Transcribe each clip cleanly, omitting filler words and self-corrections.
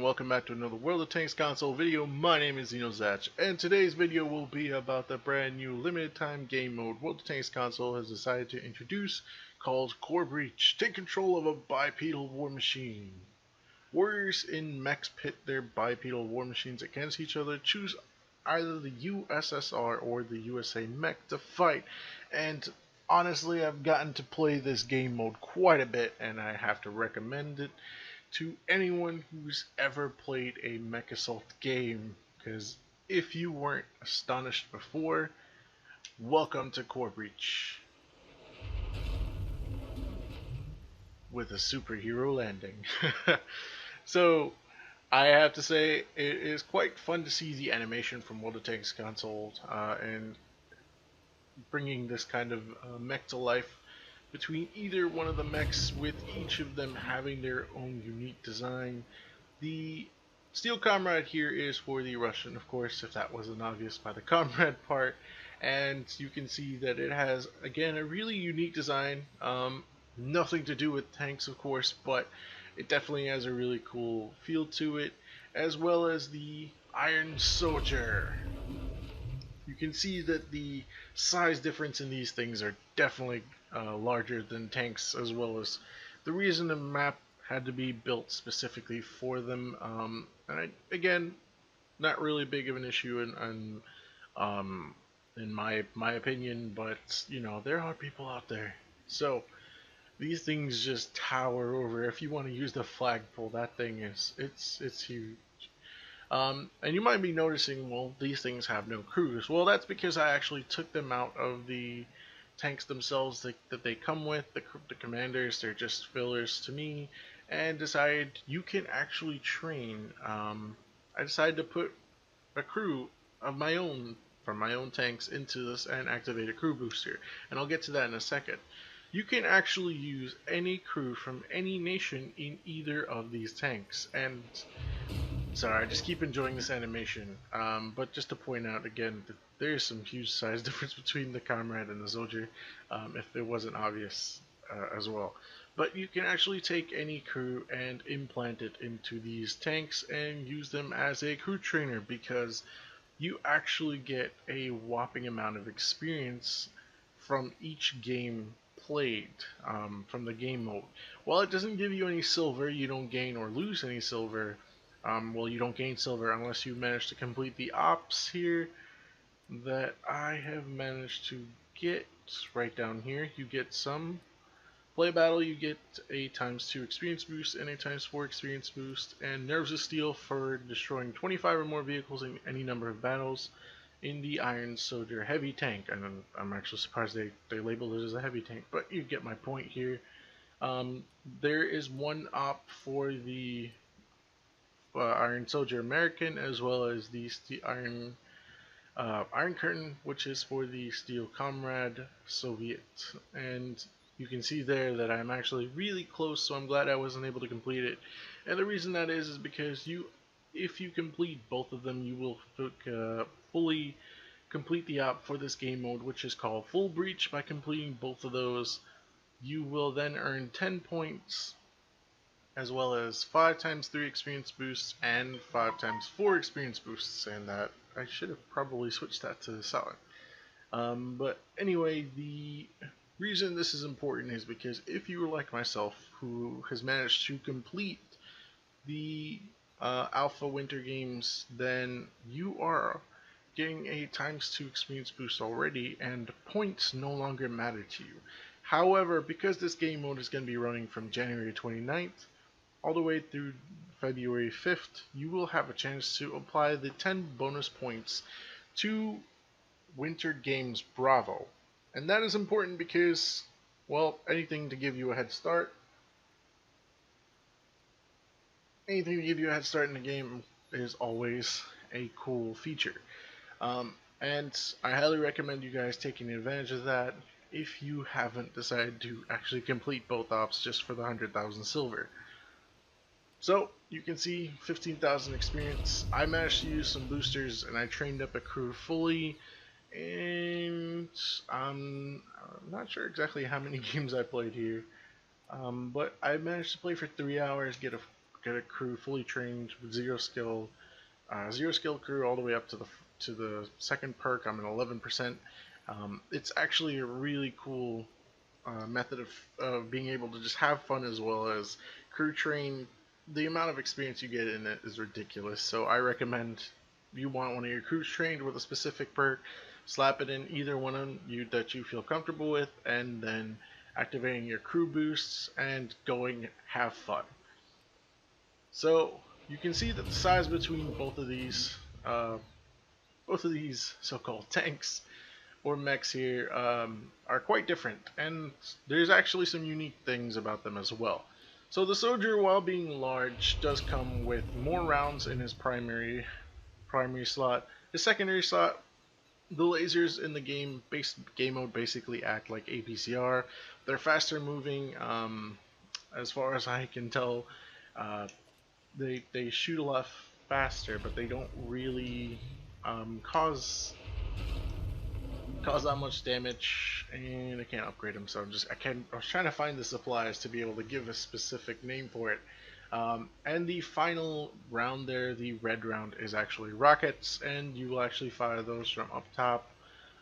welcome back to another World of Tanks console video. My name is Zach, and today's video will be about the brand new limited time game mode World of Tanks console has decided to introduce, called Core Breach. Take control of a bipedal war machine. Warriors in Mechs pit their bipedal war machines against each other. Choose either the USSR or the USA Mech to fight. And honestly, I've gotten to play this game mode quite a bit, and I have to recommend it to anyone who's ever played a Mech Assault game, because if you weren't astonished before, welcome to Core Breach with a superhero landing. So I have to say it is quite fun to see the animation from World of Tanks console and bringing this kind of mech to life between either one of the mechs, with each of them having their own unique design. The Steel Comrade here is for the Russian, of course, if that wasn't obvious by the comrade part, and you can see that it has, again, a really unique design. Nothing to do with tanks, of course, but it definitely has a really cool feel to it, as well as the Iron Soldier. You can see that the size difference in these things are definitely larger than tanks, as well as the reason the map had to be built specifically for them. Again, not really big of an issue in my opinion, but you know, there are people out there. So these things just tower over. If you want to use the flagpole, that thing is it's huge. And you might be noticing, well, these things have no crews. Well, that's because I actually took them out of the tanks themselves that they come with. The commanders, they're just fillers to me, and decided you can actually train. I decided to put a crew of my own from my own tanks into this and activate a crew booster, and I'll get to that in a second. You can actually use any crew from any nation in either of these tanks, and sorry, I just keep enjoying this animation. But just to point out again that there is some huge size difference between the comrade and the soldier, if it wasn't obvious as well. But you can actually take any crew and implant it into these tanks and use them as a crew trainer, because you actually get a whopping amount of experience from each game played from the game mode. While it doesn't give you any silver, you don't gain or lose any silver. Well, you don't gain silver unless you manage to complete the ops here that I have managed to get right down here. You get some play battle, you get a ×2 experience boost and a ×4 experience boost, and Nerves of Steel for destroying 25 or more vehicles in any number of battles in the Iron Soldier heavy tank. And I'm actually surprised they labeled it as a heavy tank, but you get my point here. There is one op for the Iron Soldier American, as well as the Iron Curtain, which is for the Steel Comrade Soviet. And you can see there that I'm actually really close, so I'm glad I wasn't able to complete it. And the reason that is because if you complete both of them, you will fully complete the op for this game mode, which is called Full Breach. By completing both of those, you will then earn 10 points, as well as 5×3 experience boosts and 5×4 experience boosts, and that I should have probably switched that to solid. But anyway, the reason this is important is because if you were like myself, who has managed to complete the Alpha Winter Games, then you are getting a ×2 experience boost already, and points no longer matter to you. However, because this game mode is going to be running from January 29th all the way through February 5th, you will have a chance to apply the 10 bonus points to Winter Games Bravo. And that is important because, well, anything to give you a head start. Anything to give you a head start in the game is always a cool feature. And I highly recommend you guys taking advantage of that if you haven't decided to actually complete both ops just for the 100,000 silver. So you can see 15,000 experience. I managed to use some boosters and I trained up a crew fully, and I'm not sure exactly how many games I played here, but I managed to play for 3 hours, get a get a crew fully trained with zero skill crew all the way up to the second perk. I'm at 11%. It's actually a really cool method of being able to just have fun as well as crew train. The amount of experience you get in it is ridiculous. So I recommend you want one of your crews trained with a specific perk, slap it in either one of you that you feel comfortable with, and then activating your crew boosts and going have fun. So you can see that the size between uh, both of these so-called tanks or mechs here are quite different, and there's actually some unique things about them as well. So the soldier, while being large, does come with more rounds in his primary slot. His secondary slot, the lasers in the game mode basically act like APCR. They're faster moving. As far as I can tell, uh, they shoot a lot faster, but they don't really cause that much damage, and I can't upgrade them. So I was trying to find the supplies to be able to give a specific name for it. And the final round there, the red round, is actually rockets, and you will actually fire those from up top.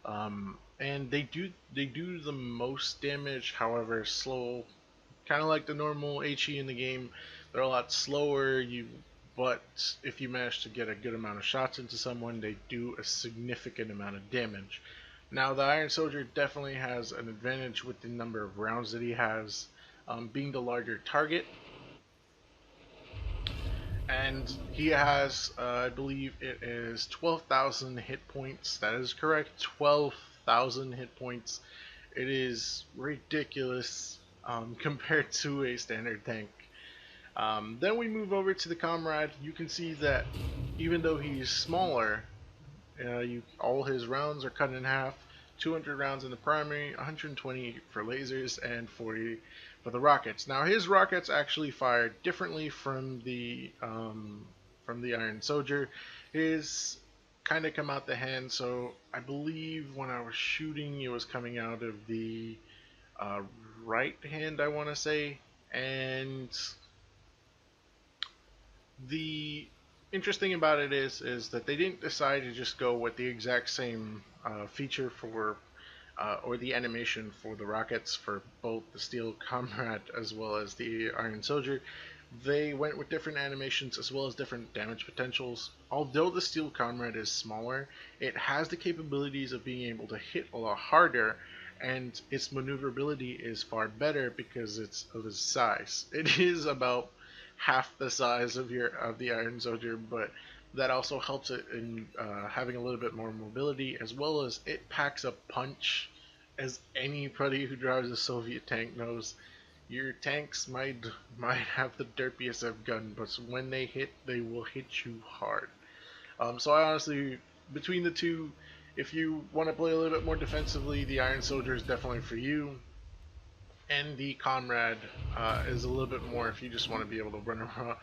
And they do the most damage, however slow, kind of like the normal HE in the game. They're a lot slower. But if you manage to get a good amount of shots into someone, they do a significant amount of damage. Now, the Iron Soldier definitely has an advantage with the number of rounds that he has, being the larger target. And he has, I believe it is 12,000 hit points. That is correct, 12,000 hit points. It is ridiculous compared to a standard tank. Then we move over to the Comrade. You can see that even though he's smaller, all his rounds are cut in half. 200 rounds in the primary, 120 for lasers, and 40 for the rockets. Now his rockets actually fire differently from the Iron Soldier. His kind of come out the hand, so I believe when I was shooting, it was coming out of the uh, right hand, I want to say, and the interesting about it is that they didn't decide to just go with the exact same feature for or the animation for the rockets for both the Steel Comrade as well as the Iron Soldier. They went with different animations as well as different damage potentials. Although the Steel Comrade is smaller, it has the capabilities of being able to hit a lot harder, and its maneuverability is far better because it's of its size. It is about half the size of the Iron Soldier, but that also helps it in having a little bit more mobility, as well as it packs a punch. As anybody who drives a Soviet tank knows, your tanks might have the derpiest of gun, but when they hit, they will hit you hard. So I honestly, between the two, if you want to play a little bit more defensively, the Iron Soldier is definitely for you, and the Comrade is a little bit more if you just want to be able to run around.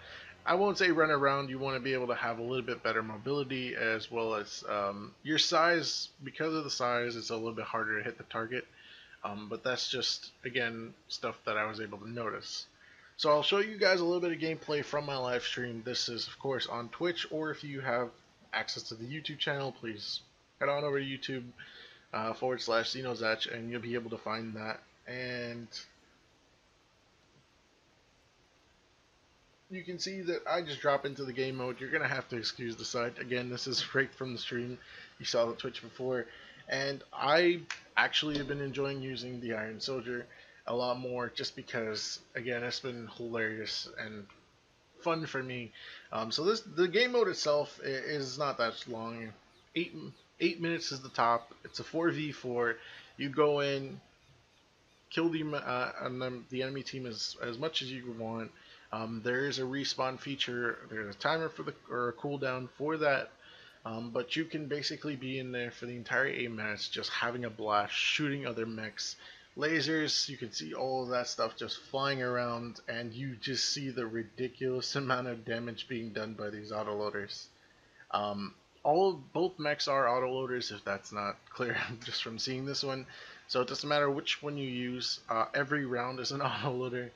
I won't say run around. You want to be able to have a little bit better mobility as well as your size. Because of the size, it's a little bit harder to hit the target. But that's just, again, stuff that I was able to notice. So I'll show you guys a little bit of gameplay from my live stream. This is, of course, on Twitch, or if you have access to the YouTube channel, please head on over to YouTube /XenoZach, and you'll be able to find that. And you can see that I just drop into the game mode. You're going to have to excuse the sight. Again, this is right from the stream. You saw the Twitch before. And I actually have been enjoying using the Iron Soldier a lot more just because, again, it's been hilarious and fun for me. So the game mode itself is not that long. 8 minutes is the top. It's a 4v4. You go in, kill the enemy team as much as you want. There is a respawn feature. There's a timer or a cooldown for that. But you can basically be in there for the entire 8 minutes, just having a blast, shooting other mechs, lasers. You can see all of that stuff just flying around, and you just see the ridiculous amount of damage being done by these autoloaders. Both mechs are autoloaders, if that's not clear just from seeing this one. So it doesn't matter which one you use. Every round is an autoloader.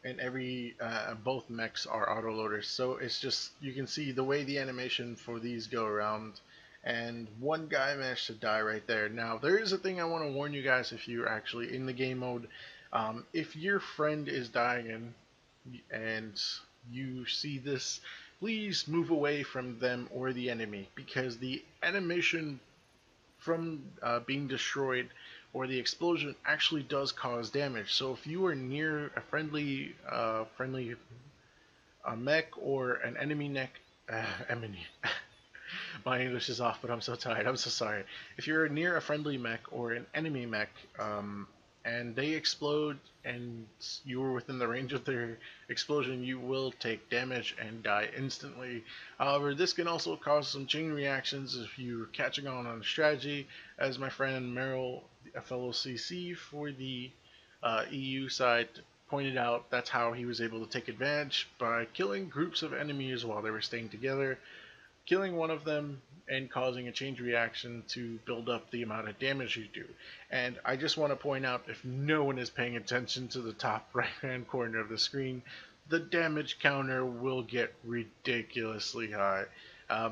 and every both mechs are auto loaders. So it's just, you can see the way the animation for these go around, and one guy managed to die right there. Now there is a thing I want to warn you guys, if you're actually in the game mode, if your friend is dying and you see this, please move away from them or the enemy, because the animation from being destroyed or the explosion actually does cause damage. So if you are near a friendly mech or an enemy neck, enemy. My English is off, but I'm so tired. I'm so sorry. If you're near a friendly mech or an enemy mech, and they explode and you were within the range of their explosion, you will take damage and die instantly. However, this can also cause some chain reactions if you're catching on a strategy, as my friend Merrill, a fellow CC for the EU side, pointed out. That's how he was able to take advantage by killing groups of enemies while they were staying together, killing one of them and causing a chain reaction to build up the amount of damage you do. And I just want to point out, if no one is paying attention to the top right hand corner of the screen, the damage counter will get ridiculously high.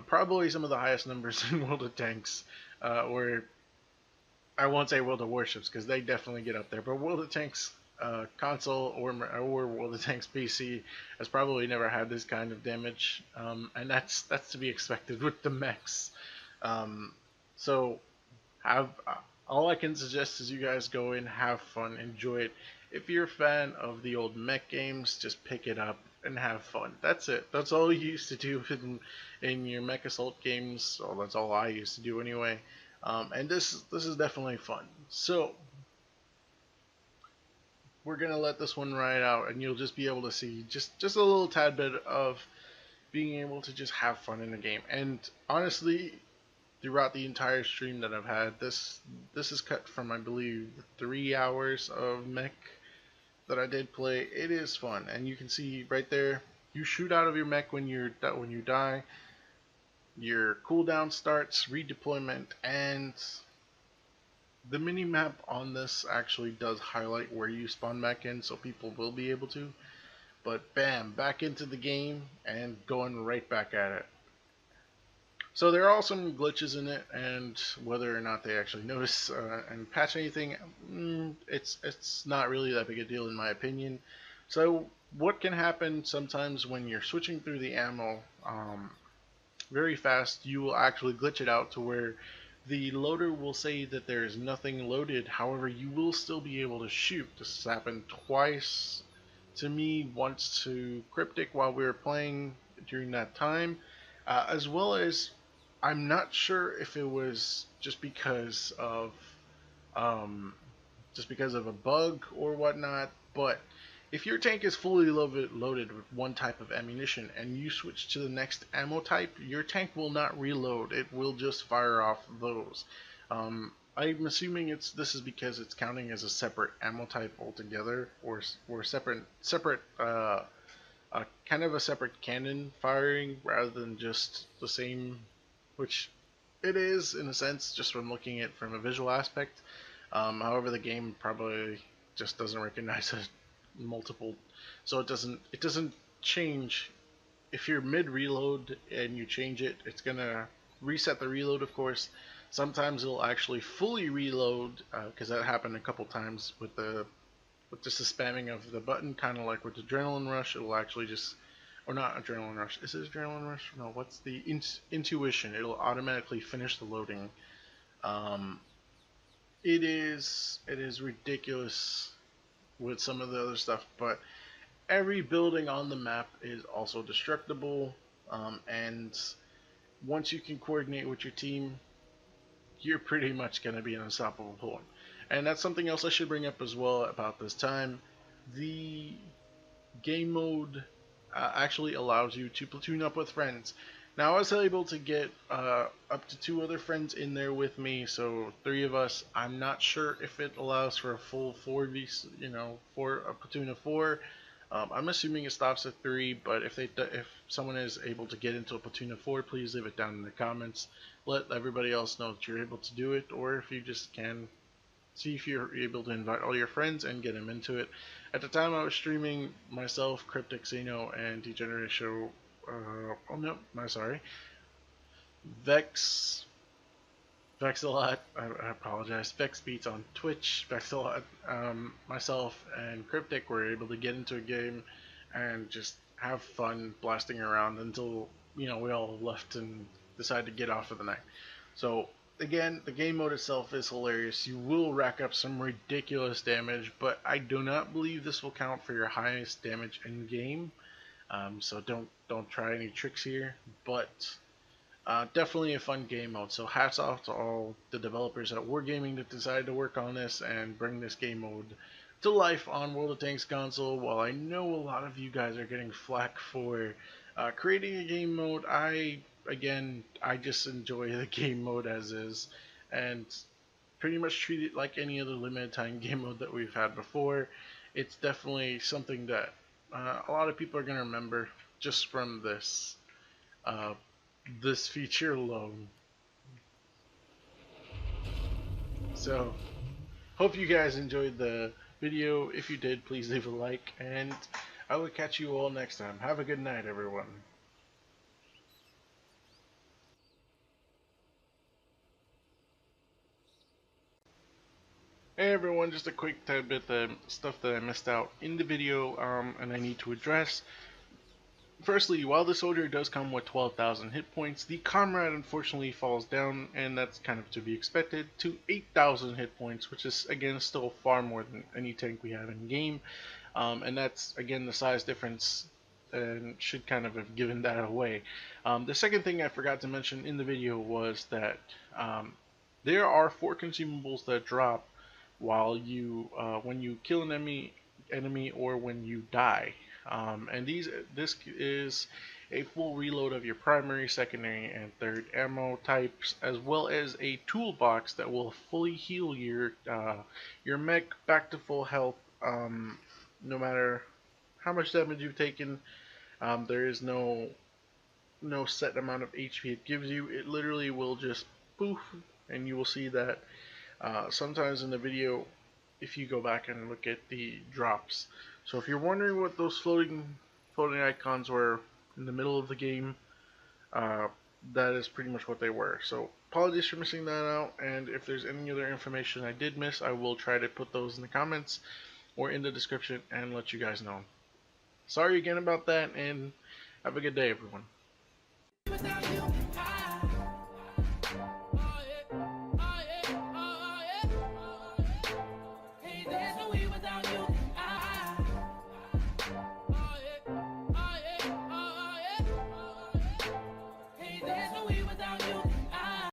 Probably some of the highest numbers in World of Tanks, or I won't say World of Warships because they definitely get up there, but World of Tanks console or World of Tanks PC has probably never had this kind of damage, and that's to be expected with the mechs. So have all I can suggest is you guys go in, have fun, enjoy it. If you're a fan of the old mech games, just pick it up and have fun. That's it. That's all you used to do in your mech assault games. Well, that's all I used to do anyway. And this is definitely fun. So we're gonna let this one ride out, and you'll just be able to see just a little tad bit of being able to just have fun in the game. And honestly, throughout the entire stream that I've had, this is cut from, I believe, 3 hours of mech that I did play. It is fun, and you can see right there, you shoot out of your mech when you die. Your cooldown starts, redeployment, and the mini map on this actually does highlight where you spawn back in, so people will be able to. But bam, back into the game and going right back at it. So there are some glitches in it, and whether or not they actually notice and patch anything, it's not really that big a deal in my opinion. So what can happen sometimes when you're switching through the ammo very fast, you will actually glitch it out to where the loader will say that there is nothing loaded. However, you will still be able to shoot. This has happened twice to me, once to Cryptic while we were playing during that time, as well as, I'm not sure if it was um, just because of a bug or whatnot, but if your tank is fully loaded with one type of ammunition and you switch to the next ammo type, your tank will not reload. It will just fire off those. I'm assuming this is because it's counting as a separate ammo type altogether, or separate kind of a separate cannon firing rather than just the same, which it is in a sense just from looking at it from a visual aspect. However, the game probably just doesn't recognize a multiple, so it doesn't change. If you're mid reload and you change it, it's gonna reset the reload, of course. Sometimes it'll actually fully reload, because that happened a couple times with just the spamming of the button, kind of like with Adrenaline Rush. It'll actually just, or not Adrenaline Rush. Is it Adrenaline Rush? No, what's the Intuition? It'll automatically finish the loading. Um, it is ridiculous with some of the other stuff, but every building on the map is also destructible, and once you can coordinate with your team, you're pretty much going to be an unstoppable opponent. And that's something else I should bring up as well about this time. The game mode actually allows you to platoon up with friends. Now, I was able to get up to 2 other friends in there with me, so 3 of us. I'm not sure if it allows for a full 4v, for a platoon of 4. I'm assuming it stops at 3, but if someone is able to get into a platoon of 4, please leave it down in the comments. Let everybody else know that you're able to do it, or if you just can, see if you're able to invite all your friends and get them into it. At the time I was streaming, myself, Cryptic Xeno, and Degenerate Show. Oh no, I'm sorry. Vex, Vex a lot. I apologize. Vex Beats on Twitch. Vex a lot. Myself and Cryptic were able to get into a game and just have fun blasting around until we all left and decided to get off for the night. So again, the game mode itself is hilarious. You will rack up some ridiculous damage, but I do not believe this will count for your highest damage in game. So don't try any tricks here. But definitely a fun game mode. So hats off to all the developers at Wargaming that decided to work on this and bring this game mode to life on World of Tanks console. While I know a lot of you guys are getting flack for creating a game mode, I just enjoy the game mode as is, and pretty much treat it like any other limited time game mode that we've had before. It's definitely something that a lot of people are gonna remember just from uh, this feature alone. So, hope you guys enjoyed the video. If you did, please leave a like, and I will catch you all next time. Have a good night, everyone. Hey everyone, just a quick tidbit of stuff that I missed out in the video, and I need to address. Firstly, while the soldier does come with 12,000 hit points, the comrade unfortunately falls down, and that's kind of to be expected, to 8,000 hit points, which is again still far more than any tank we have in game. And that's again the size difference, and should kind of have given that away. The second thing I forgot to mention in the video was that there are 4 consumables that drop while when you kill an enemy or when you die. And this is a full reload of your primary, secondary, and third ammo types, as well as a toolbox that will fully heal your mech back to full health, no matter how much damage you've taken. There is no set amount of HP it gives you. It literally will just poof, and you will see that sometimes in the video if you go back and look at the drops. So if you're wondering what those floating icons were in the middle of the game, that is pretty much what they were. So apologies for missing that out, and if there's any other information I did miss, I will try to put those in the comments or in the description and let you guys know. Sorry again about that, and have a good day, everyone.